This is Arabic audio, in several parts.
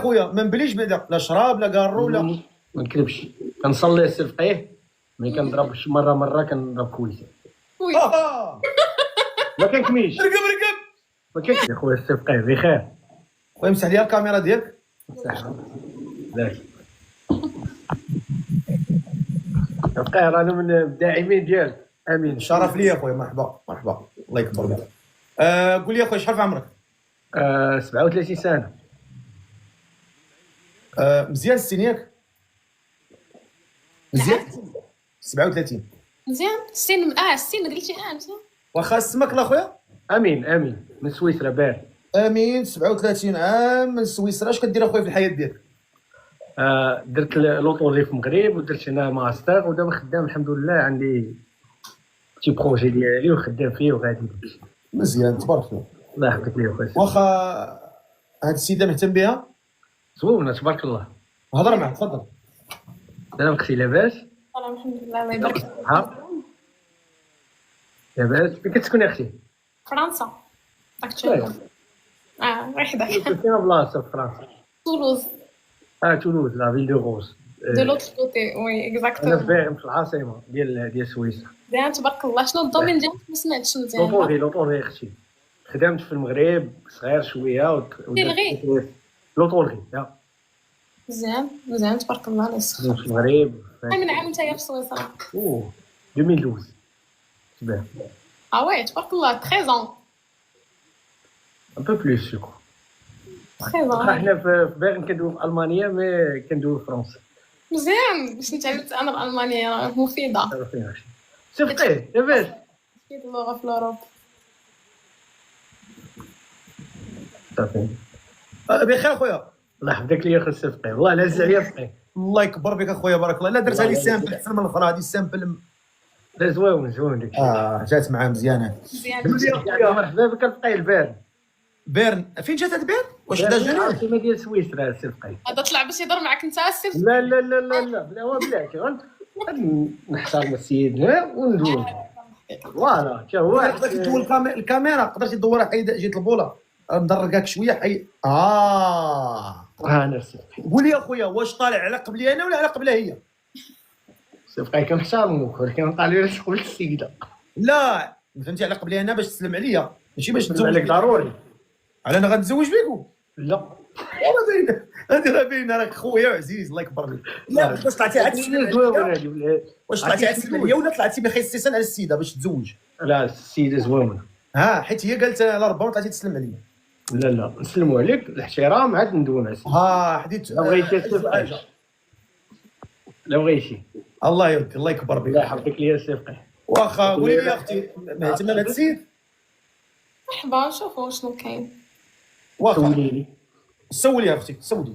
خويا ما نبليش بعدا لا شراب لا كارو لا. ما نكذبش، كنصلي السي فقيه، ملي كنضرب شي مره كنضرب كويسه. ما كنكميش. ركب ما كنكميش يا خويا السي فقيه بخير. خويا مسح لي الكاميرا ديالك. لا فقيه رانا من الداعمين ديالك. امين. شرف ليا خويا. مرحبا مرحبا الله يكبر بك. قول لي خويا شحال في عمرك؟ 37 سنه. مزيان السن ياك؟ مزيان 37 مزيان السن. السن قلتي مزيان. واخا اسمك لا خويا؟ امين من سويسرا بار. امين 37 عام من سويسرا. اش كدير اخويا في الحياه ديالك؟ درت لوطولي في المغرب ودرت هنا ماستر ودابا خدام الحمد لله. عندي شي بروجي ديالي وخدام فيه وغادي. مزيان تبارك الله. الله يحفظك ليا خويا. واخا هاد السيده مهتم بها زوينه تبارك الله. هضر معك تفضل. سلام اختي لاباس؟ الحمد لله الله يبارك فيك. لاباس؟ فين كتسكني اختي؟ فرنسا. اكتشوالمون وحدك. فين بلاصه في فرنسا؟ تولوز. تولوز لا فيل دو روز. دو لوتر كوتي وي انا اكزاكتومون. فاهم في العاصمه ديال سويسرا. مزيان تبارك الله. شنو الدومين ديالك؟ ما سمعتش مزيان. لوطولي اختي. خدمت في المغرب صغير شويه تلغي؟ لوطولي مزيان تبارك الله. الله يسخر. في المغرب. من عام نتايا في سويسرا؟ 2012. تبان. وي تبارك الله 13 ان بو بلوس جو. 13 حنا في باغي كندوي في المانيا مي كندوي فرنسا. مزيان باش نتعلم انا الالمانيه مفيده. صافي لاباس. كاين اللغه في الاوروب. صافي بخير خويا. الله يحفظك ليا خويا صافي. والله لا زعيا يا صافي. الله يكبر بك اخويا بارك الله. لا درتها لي سامبل احسن من الاخرى. هذه سامبل لا زوين داك الشيء. جات معاه مزيانه. مزيان. مرحبا بك الفقيه البارد. بيرن فين جات هاد بيرن؟ واش دا جنوب؟ العاصمه ديال سويسرا السي فقيه. هذا طلع باش يهضر معك انت السي. لا بلا هو بلاك نحترم السيد وندوي. فوالا تا هو قدرتي تدور الكاميرا قدرتي تدورها حيد جيت البوله مدرقاك شويه حي. انا السي قول لي اخويا واش طالع على قبلي انا ولا على قبلها هي؟ السي فقيه كنحترموك ولكن طالع لك قبل السيده. لا فهمتي على قبلي انا باش تسلم عليا ماشي باش تزوج تزوج عليك ضروري. على انا غنتزوج بيكم. لا والله باينه هذه راه باينه راك خويا وعزيز الله يكبر بك. لا باش طلعتي عاد تسلم عليا. واش طلعتي عاد تسلم عليا ولا طلعتي بخير استثناء على السيده باش تزوج؟ لا السيده زوينه. حيت هي قالت على ربما طلعتي تسلم عليا. لا نسلموا عليك الاحترام عاد ندوي مع حديت لو بغيتي لو بغيتي. الله يودي الله يكبر بك. الله يحفظك ليا السي فقيه. واخا قولي لي اختي مهتمه بهذا السيد؟ مرحبا نشوفوا شنو كاين. واخا سوليني. سولي يا اختي سولي.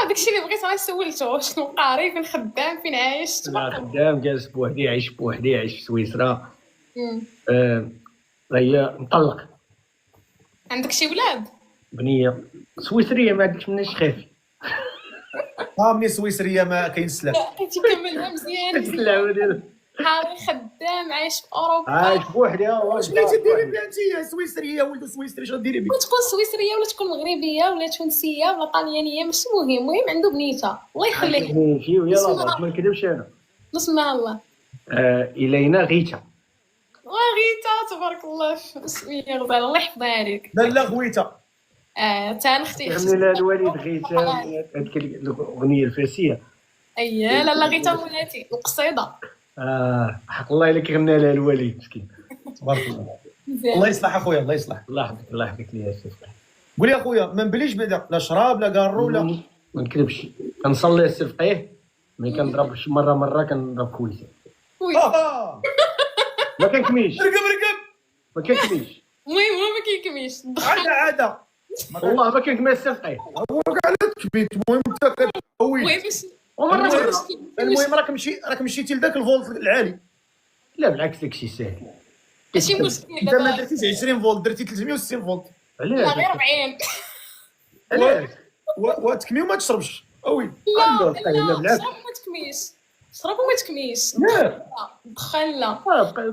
داك الشيء اللي بغيت غير سولته شنو قاري فين خدام فين عايش. لا خدام جالس بوحدي عايش بوحدي عايش في سويسرا. هي مطلق. عندك شي ولاد؟ بنيه سويسريه ما عندكش منها شي خافي. مني سويسريه ما كاين السلام. حيت كملها مزيان. حالي خدام عايش في اوروبا. عايش بوحدي. واش بغيتي ديري بها انت سويسريه ولد سويسري شنو ديري بها؟ تكون سويسريه ولا تكون مغربيه ولا تونسيه ولا طاليانيه ماشي مهم. المهم عنده بنيته الله يخليك. نجيو يلاه ما نكذبش انا. اسمها الله. الينا غيتا. غيتا تبارك الله سميه غزاله الله يحفظها عليك. لا غويته. تا اختي لا الوالد غيتا هذيك الاغنيه الفارسيه. اييه لا غيتا ولاتي القصيده. حق الله الا كيغنى لها الوالد مسكين. تبارك الله. الله يصلح اخويا الله يصلح. الله يحفظك ليا السي. قول لي اخويا ما نبليش بعدا لا شراب لا كارو لا. ما نكذبش، كنصلي السي فقيه، ملي كنضرب شي مره كنضرب كويسه. ما كنكميش. ركب ما كنكميش. المهم ما كيكميش. عاده والله ما كنكمل السي فقيه. هو كاع التكبيت. المهم انت كتقوي. المهم راك مشيتي لذاك الفولت العالي. لا بالعكس داكشي ساهل. ماشي مشكل. انت ما درتيش 20 فولت درتي 360 فولت. علاش؟ غير 40. علاش؟ وتكمي وما تشربش. لا بالعكس. شرب وما تكميش. شرب وما تكميش. لا دخل لا.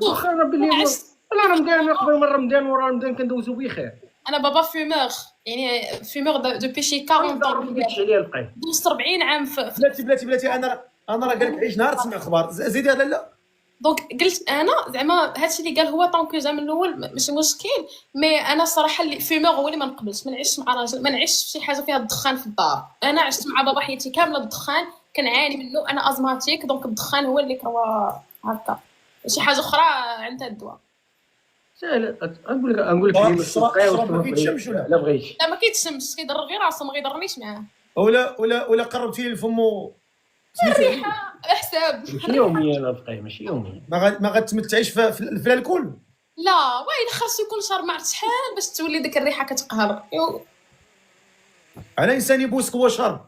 دخلنا باللي لا رمضان قبل من رمضان ورا رمضان كندوزو بخير. انا بابا فيمور يعني فيمور دو بيشي 40 طون داكشي عليا البقيت. دوزت 40 عام في بلاتي انا راه قال لك عيش نهار تسمع اخبار زيدي هذا لا. دونك قلت انا زعما هادشي اللي قال هو طونك جا من الاول ماشي مشكل. مي انا الصراحه اللي فيمور هو اللي ما نقبلش. ما نعيش مع راجل، ما نعيش شي حاجه فيها الدخان في الدار. انا عشت مع بابا حياتي كامله الدخان، كنعاني منه، انا ازماتيك، دونك الدخان هو اللي كوا هكا. شي حاجه اخرى عندها الدواء. ساهل نقول لك اللي الشراب ما كيتشمش ولا لا بغيتش. لا ما كيتشمش، كيضر غير راسو، ما غيضرنيش معاه. ولا قربتي لي لفمو الريحه على حساب. ماشي يوميا البقيت، ماشي يوميا. ما غتمتعيش في الكل. لا وايلا خاصو يكون شهر ما عرفت شحال باش تولي ديك الريحه كتقهر. على انسان يبوسك هو شهر.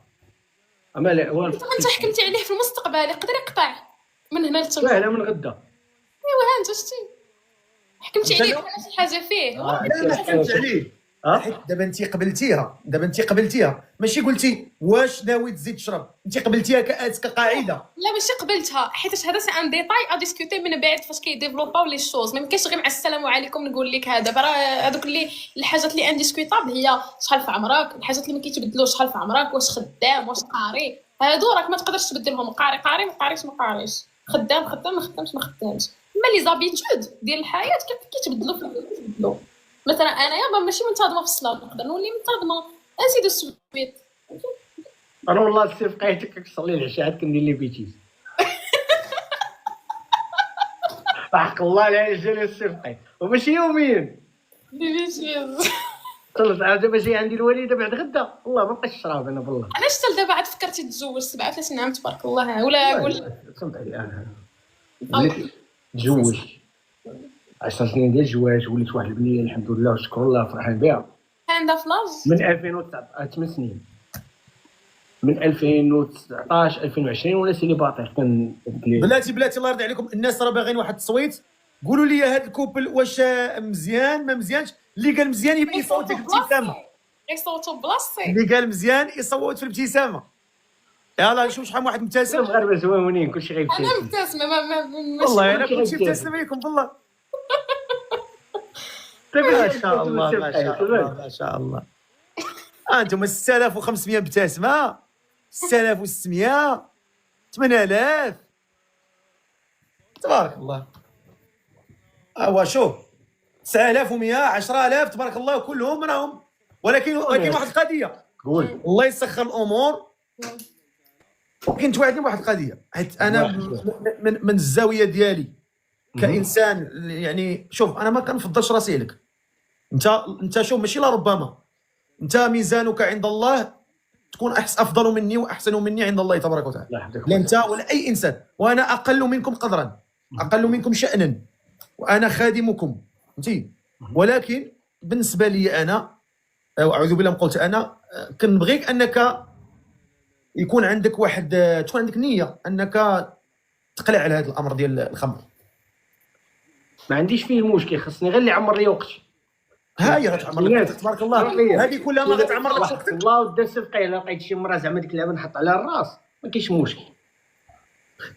اما لا هو انت حكمتي عليه في المستقبل يقدر يقطع من هنا لتما. لا من غدا. ايوا ها انت شتي حكمتي عليه على شي حاجه فيه. انا حكمت عليه. حيت دابا انت قبلتيها ماشي قلتي واش ناوي تزيد تشرب، انت قبلتيها كقاعده. لا ماشي قبلتها، حيت هذا سي ان ديتاي ا ديسكوتي من بعد فاش كيديفلوباو لي شوز. ما يمكنش غير مع السلام عليكم نقول لك هذا. راه هذوك اللي الحاجات اللي انديسكوتابل هي شحال في عمرك، الحاجات اللي ما كيتبدلوش شحال في عمرك، واش خدام، واش قاري. هادو راك ما تقدرش تبدلهم. قاري ما قاريش، ما قاريش، خدام ما خدامش ما خدامش. اما لي زابيتود ديال الحياه كيتبدلوا. مثلا انايا ماشي منتظمه في الصلاه، نقدر نولي منتظمه انسي دو سويت. انا والله السي بقيتك كتصلي العشاء كندير لي بيتيز. حق الله على جالي السي بقيت وماشي يوميا. ديليشيوز. طلعت عاد دابا جاي عندي الوالده بعد غدا، والله ما بقيتش نشرب انا بالله. علاش حتى دابا عاد فكرتي تتزوج 37 عام تبارك الله؟ ولا قول فهمت علي انا وليت تزوج 10 سنين ديال الزواج، وليت واحد البنيه الحمد لله وشكر الله فرحان بها. عندها فلاج من 2019 8 سنين، من 2019 2020 ولا سيليباتير كان. بلاتي الله يرضي عليكم، الناس راه باغيين واحد التصويت. قولوا لي هذا الكوبل واش مزيان ما مزيانش؟ اللي قال مزيان يبقى يصوت في الابتسامه، يصوتوا بلاصتي. اللي قال مزيان يصوت في الابتسامه. يلا نشوف شحال من واحد مبتسم. المغاربه زوينين كلشي غيبتسم. انا مبتسمه والله انا كلشي مبتسم عليكم بالله. ما شاء الله ما شاء الله ما شاء الله. انتم 6500 مبتسمه، 6600، 8000 تبارك الله. شوف 9100 10000 تبارك الله كلهم راهم. ولكن واحد القضيه، قول الله يسخر الامور. ولكن توعدني بواحد القضيه، حيت انا من الزاويه ديالي كانسان يعني. شوف انا ما كنفضلش راسي لك انت شوف ماشي لا ربما انت ميزانك عند الله تكون افضل مني واحسن مني عند الله تبارك وتعالى. لا انت ولا اي انسان، وانا اقل منكم قدرا، اقل منكم شانا، وانا خادمكم فهمتي. ولكن بالنسبه لي انا اعوذ بالله من قلت انا كنبغيك انك يكون عندك تكون عندك نيه انك تقلع على هذا الامر ديال الخمر. ما عنديش فيه مشكل، خصني غير اللي عمر لي وقتي. ها هي غتعمر لك تبارك الله، هذه كلها ما غتعمر لك وقتك. الله ودا سبقي الا لقيت شي مره زعما ديك اللعبه نحط عليها الراس ما كاينش مشكل.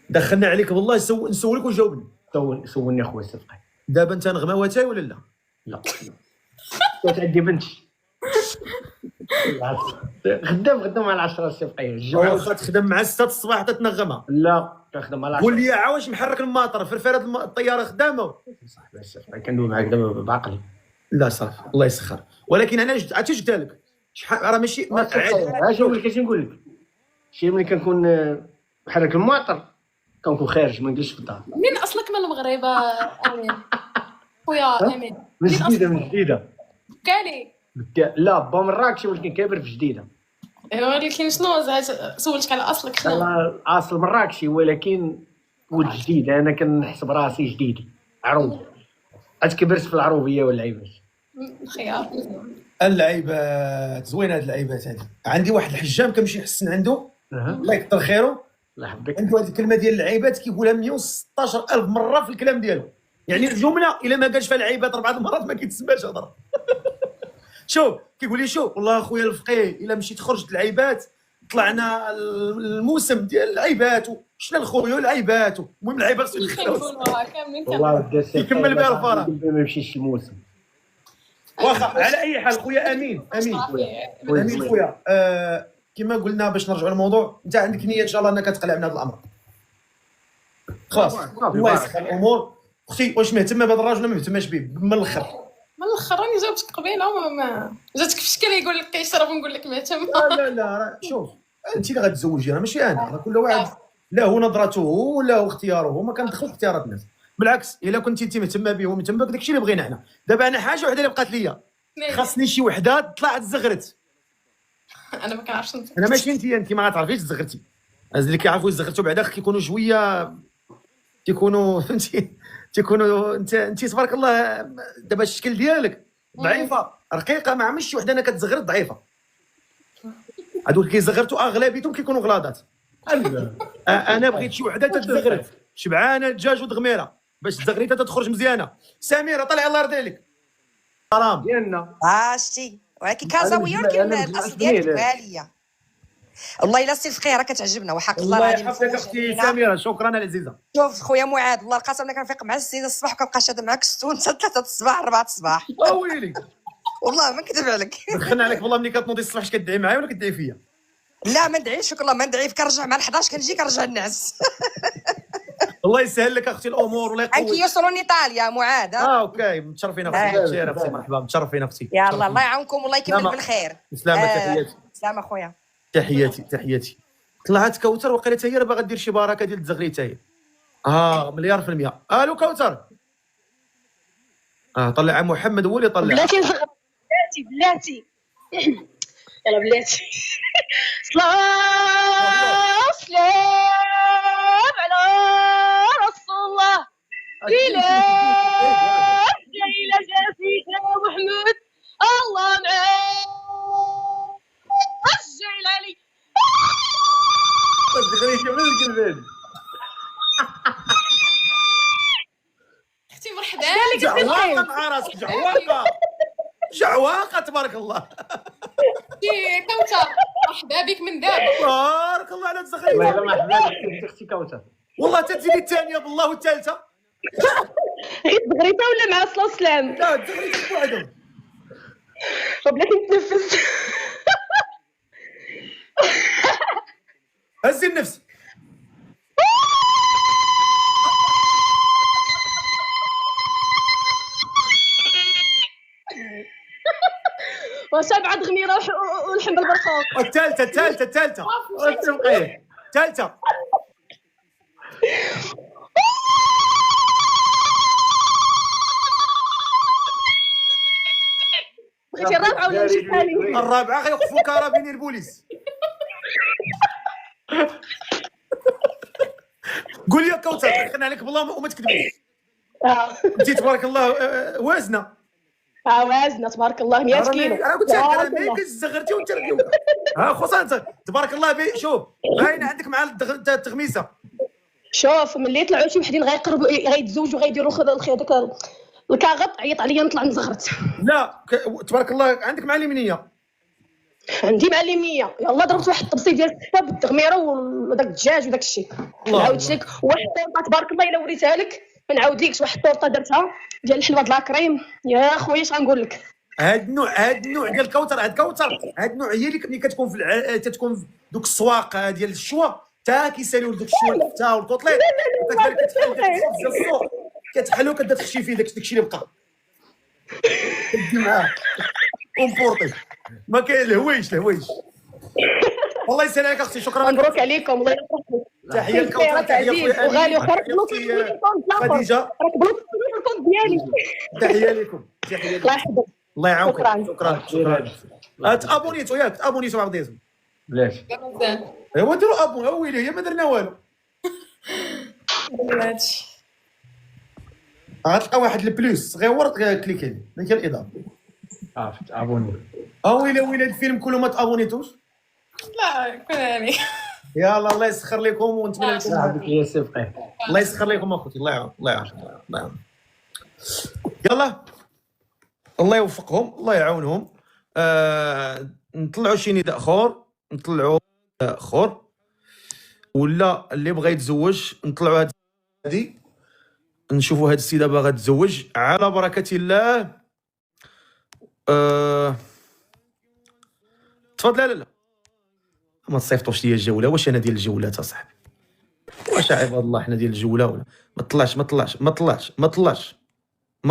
دخلنا عليك والله نسولك وجاوبني. سولني اخويا سبقي. دابا انت نغمواتاي ولا لا؟ لا كانت عندي بنتي خدام مع 10 سبقيه الجمعه. واخا تخدم مع 6 الصباح تتنغمها؟ لا كنخدم على 10. قول لي عواش محرك الماطر فرفاره الطياره خدامه؟ صاحبي السبقي كندوي معاك دابا بعقلي. لا صافي الله يسخر. ولكن انا عرفتي اش قلت لك شحال راه ماشي اش ملي نقول لك شي ملي كنكون محرك الماطر كنكون خارج ما نجلسش في الدار. من اصلك من المغرب امين خويا امين؟ من جديده كالي لا با مراكش ولكن كابر في جديده. ولكن شنو سولتك على اصلك شنو؟ اصل مراكشي ولكن ولد جديد. انا كنحسب راسي جديد عروب. كبرت في العروبيه واللعيبات. خيار اللعيبات زوينه هاد اللعيبات هادي. عندي واحد الحجام كنمشي نحسن عنده الله يكثر خيره. الله يحفظك. عنده هاد الكلمه ديال اللعيبات كيقولها 116000 مره في الكلام ديالو. يعني الجمله الا ما قالش فيها اللعيبات 4 المرات ما كيتسماش هضره. شوف كيقول لي شوف والله اخويا الفقيه الا مشيت خرجت العيبات طلعنا الموسم ديال العيبات وشنا الخويا العيبات. المهم العيبات كنقولوها كاملين والله يكمل بها الفرح. ما يمشيش الموسم. واخا على اي حال خويا امين خويا كما قلنا باش نرجعوا للموضوع، انت عندك نيه ان شاء الله انك تقلع من هذا الامر خلاص. الله يسخر الامور. اختي واش مهتمه بهذا الراجل ولا ما مهتماش به من الاخر؟ من الاخر راني جاوبتك قبيله ما جاتك في شكل يقول لك كيشرب ونقول لك مهتم. لا شوف انت اللي غتزوجي راه ماشي انا، راه كل واحد له نظرته وله اختياره، ما كندخل في اختيارات الناس. بالعكس الا كنتي انت مهتمه به ومهتم بك داكشي اللي بغينا حنا. دابا انا حاجه وحده اللي بقات ليا، خاصني شي وحده طلعت زغرت. انا ما كنعرفش انا ماشي انت ما غتعرفيش تزغرتي. اللي كيعرفوا يزغرتوا بعدا كيكونوا شويه تيكونوا فهمتي، تيكونوا انت تبارك الله دابا الشكل ديالك ضعيفه رقيقه، ما عمرش شي وحده انا كتزغرت ضعيفه. هادو اللي كيزغرتوا اغلبيتهم كيكونوا غلاضات. انا بغيت شي وحده تتزغرت شبعانه دجاج ودغميره باش تزغريتها تخرج مزيانه. سميره طلعي الله يرضي عليك. حرام ديالنا شتي ولكن كازاويه ولكن الاصل ديالك غاليه والله الا سي فقيه راه كتعجبنا وحق الله الله غادي يحفظك اختي سميره. شكرا العزيزه. شوف خويا معاذ والله القسم انا كنفيق مع 6 الصباح وكنبقى شاده معاك 6 3 الصباح 4 الصباح ويلي والله ما نكذب عليك. دخلنا عليك والله ملي كتنوضي الصباح اش كدعي معايا ولا كدعي فيا؟ لا ما ندعيش والله ما ندعي كنرجع مع 11 كنجي كنرجع النعس. الله يسهل لك اختي الامور ولا انكي يقوي. يوصلون ايطاليا معاذ اوكي متشرفين اختي. خير اختي مرحبا متشرفين اختي. يلا الله يعاونكم والله يكمل سلامة. بالخير. سلامة تحياتي. سلامة خويا. تحياتي. طلعت كوثر وقيله حتى هي راه باغا دير شي بركه ديال التزغريت حتى هي. مليار في المية. الو كوثر. طلع محمد هو اللي طلع. بلاتي يلا بلاتي. سلام على رسول الله. إلى جافيك يا محمود الله معاك الجيلاني. التزغريت من القلبين. اختي مرحبا جعواقه مع راسك جعواقه تبارك الله. كوثر مرحبا بك من دابا. بارك الله على التزغريت. والله الا مرحبا بك اختي كوثر. والله تزيدي الثانيه بالله والثالثه. غير بغريتها ولا مع الصلاة والسلام؟ لا التزغريت بوحدهم. بلاتي نتنفس. هزي النفس. وسبعة غميرة ولحم بالبرقوق. الثالثه بغيتي الرابعة ولا نمشي بحالي؟ الرابعه غيوقفوا كرابيني البوليس. قول لي يا كوثر دخلنا عليك بالله وما تكذبيش. انت تبارك الله وازنه. وازنة تبارك الله 100 كيلو. انا قلت لك انا ملي زغرتي وانت رقيوك. خصوصا انت تبارك الله شوف باين عندك مع التغميسه. شوف ملي يطلعوا شي وحدين غيقربوا غيتزوجوا غيديروا داك الكاغط عيط عليا نطلع نزغرت. لا تبارك الله عندك معلمينيه. عندي معلميه يلا ضربت واحد الطبسي ديال الكتاب بالتغميره وداك الدجاج وداك الشيء. نعاودت لك واحد الطورطه تبارك الله الا وريتها لك ما نعاودلكش. واحد الطورطه درتها ديال الحلوه د لاكريم يا خويا اش غنقول لك. هاد النوع ديال الكوثر هاد النوع هي اللي كتكون في تتكون في دوك السواق ديال الشوا تا كيساليو دوك الشوا الفتاه والكوطليط وكتبان كتحل داك الخبز ديال السوق كتحلو كتبدا تخشي فيه داكشي اللي بقى تدي معاه ومبورطي ما كاين الهويش والله يسلمك اختي. شكرا مبروك عليكم الله يفرحكم. تحيه لكوثر تحيه خويا وغالي وخرج خديجه راك بلوك في الكونت ديالي. تحيه لكم الله يحفظك الله يعاونكم. شكرا. تابونيتو ياك تابونيتو مع بعضياتهم. بلاتي مزيان ايوا ديروا ابون ويلي هي ما درنا والو. هادشي غتلقى واحد البلوس غيور كليكي عليه هي الاضافه. عرفت ابوني. ويلي الفيلم كله ما تابونيتوش. لا كوناني يلا الله يسخر لكم ونتمنى لكم صاحبك يا سفقي. الله يسخر لكم اخوتي. الله يعاون يلا الله يوفقهم الله يعاونهم. نطلعوا شي نداء اخر ولا اللي بغى يتزوج نطلعوا هذه نشوفوا هذه السيده باغا تتزوج على بركه الله تفضل. لا ما تصيفطوش ليا الجوله. واش انا ديال الجولات اصاحبي؟ واش عباد الله حنا ديال الجوله ولا ما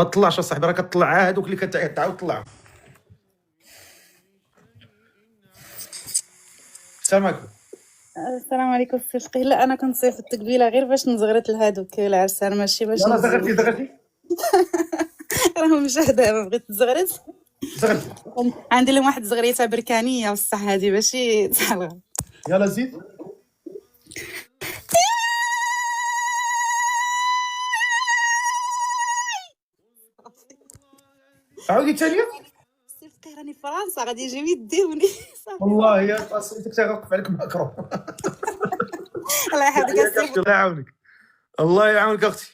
طلعش اصاحبي. راه كطلع هذوك اللي كتعاود تطلع. السلام عليكم. السلام عليكم سي فقيه. لا انا كنت صيفطت قبيله غير باش نزغرت لهادوك العرسان، ماشي باش يلاه زغرتي راهم مشاهده. ما بغيت تزغرت، زغرتي. عندي لهم واحد زغريته بركانيه بصح هذه ماشي تاع يلا زيد. عاودي ثانيه. سي فقيه راني في فرنسا غادي يجيو يديوني. والله يا قصيتك تغوقف عليك ماكرون. الله يحفظك السي الله يعاونك. الله يعاونك اختي.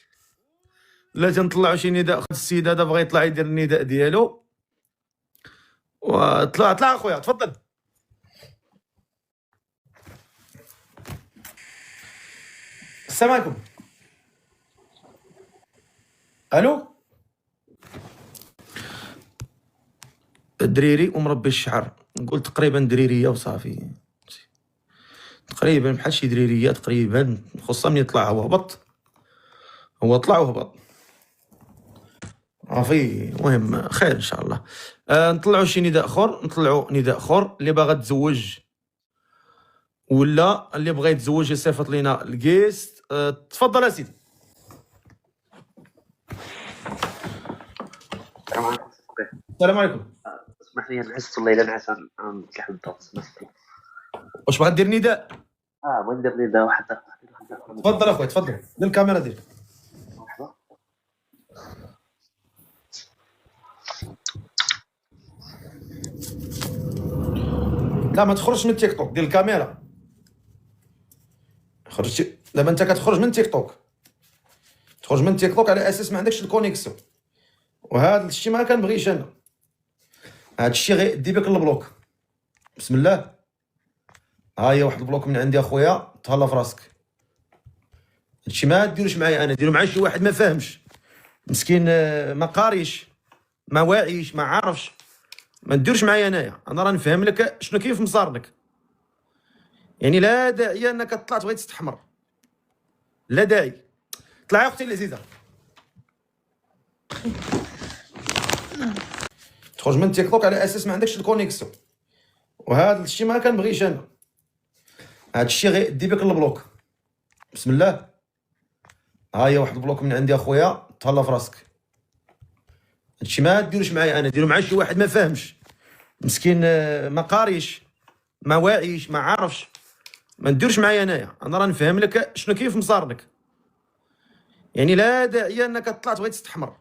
لا تنطلعوا شي نداء. السيد هذا بغى يطلع يدير النداء ديالو. وطلع اخويا تفضل. السلام عليكم. الو. دريري ومربي الشعر. نقول تقريبا دريريه وصافي. تقريبا بحال شي دريريه تقريبا، خصها من يطلع هو هبط. هو طلع وهبط صافي. المهم خير ان شاء الله. نطلعوا شي نداء اخر. نطلعوا نداء اخر. اللي باغا تزوج ولا اللي بغى يتزوج يصيفط لينا الكيست. تفضل اسيدي. السلام عليكم. اسمح لي نعس والله الا نعس عن كحل الضغط. سمحت لي. واش باغا دير نداء؟ بغيت ندير لي واحد تفضل اخويا تفضل. للكاميرا ديالك. مرحبا. لا ما تخرجش من التيك توك. ديال الكاميرا. خرجتي دابا انت كتخرج من تيك توك. تخرج من تيك توك على اساس ما عندكش الكونيكسيون. وهذا الشيء ما كنبغيش انا. هذا الشيء غيدي بك البلوك. بسم الله. ها هي واحد البلوك من عندي اخويا. تهلا في راسك. هادشي ما ديروش معايا انا، ديروا مع شي واحد ما فاهمش مسكين، ما قاريش ما واعيش ما عارفش. ما ديروش معايا انايا. انا راه نفهم لك شنو كاين في مصارنك. يعني لا داعي انك تطلع تبغي تستحمر. لا داعي. طلعي يا اختي العزيزه. تخرج من تيك توك على اساس ما عندكش الكونيكسيون. وهذا الشيء ما كنبغيش انا. هذا الشيء غيدي بك البلوك. بسم الله. ها هي واحد البلوك من عندي اخويا. تهلا في راسك. هادشي ما ديروش معايا انا، ديروا مع شي واحد ما فاهمش مسكين، ما قاريش ما واعيش ما عارفش. ما نديروش معايا انايا. انا راه نفهم لك شنو كاين في مصارنك. يعني لا داعي انك تطلع تبغي تستحمر.